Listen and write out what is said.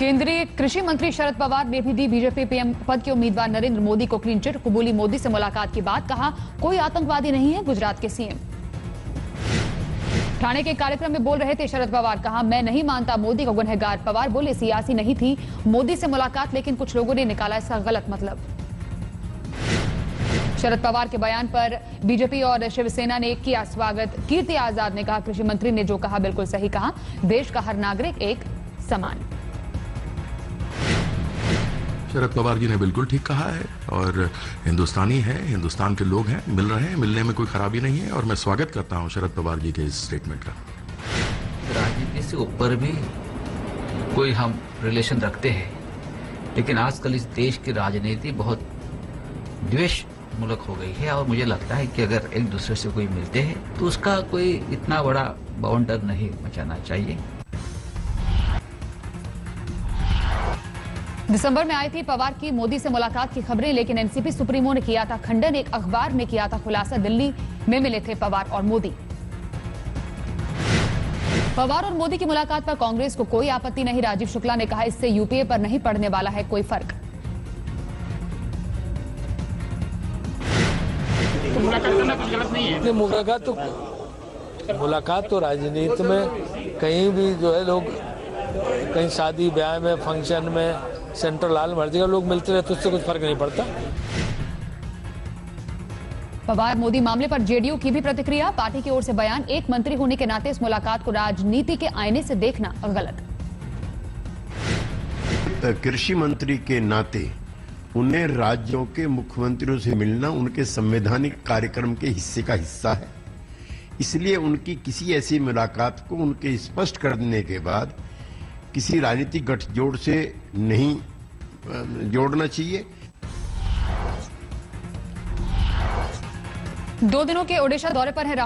केंद्रीय कृषि मंत्री शरद पवार ने भी दी बीजेपी पीएम पद के उम्मीदवार नरेंद्र मोदी को क्लीन चिट। कबूली मोदी से मुलाकात की बात, कहा कोई आतंकवादी नहीं है गुजरात के सीएम। ठाणे के कार्यक्रम में बोल रहे थे शरद पवार, कहा मैं नहीं मानता मोदी को गुनहगार। पवार बोले सियासी नहीं थी मोदी से मुलाकात, लेकिन कुछ लोगों ने निकाला इसका गलत मतलब। शरद पवार के बयान पर बीजेपी और शिवसेना ने किया स्वागत। कीर्ति आजाद ने कहा कृषि मंत्री ने जो कहा बिल्कुल सही कहा, देश का हर नागरिक एक समान। शरद पवार जी ने बिल्कुल ठीक कहा है और हिंदुस्तानी है, हिंदुस्तान के लोग हैं, मिल रहे हैं, मिलने में कोई खराबी नहीं है और मैं स्वागत करता हूं शरद पवार जी के इस स्टेटमेंट का। राजनीति से ऊपर भी कोई हम रिलेशन रखते हैं, लेकिन आजकल इस देश की राजनीति बहुत द्वेष मूलक हो गई है और मुझे लगता है कि अगर एक दूसरे से कोई मिलते हैं तो उसका कोई इतना बड़ा बाउंडर नहीं मचाना चाहिए। दिसंबर में आई थी पवार की मोदी से मुलाकात की खबरें, लेकिन एनसीपी सुप्रीमो ने किया था खंडन। एक अखबार में किया था खुलासा, दिल्ली में मिले थे पवार और मोदी। पवार और मोदी की मुलाकात पर कांग्रेस को कोई आपत्ति नहीं। राजीव शुक्ला ने कहा इससे यूपीए पर नहीं पड़ने वाला है कोई फर्क। तो मुलाकात करना कुछ गलत नहीं है। मुलाकात तो राजनीति में कहीं भी जो है लोग कहीं शादी ब्याह में फंक्शन में सेंट्रल लाल मर्जी का लोग मिलते रहते, उससे कुछ फर्क नहीं पड़ता। पवार मोदी मामले पर जेडीयू की भी प्रतिक्रिया, पार्टी की ओर से बयान, एक मंत्री होने के नाते इस मुलाकात को राजनीति के आईने से देखना गलत। कृषि मंत्री के नाते उन्हें राज्यों के मुख्यमंत्रियों से मिलना उनके संवैधानिक कार्यक्रम के हिस्से का हिस्सा है, इसलिए उनकी किसी ऐसी मुलाकात को उनके स्पष्ट करने के बाद किसी राजनीतिक गठजोड़ से नहीं जोड़ना चाहिए। 2 दिनों के ओडिशा दौरे पर है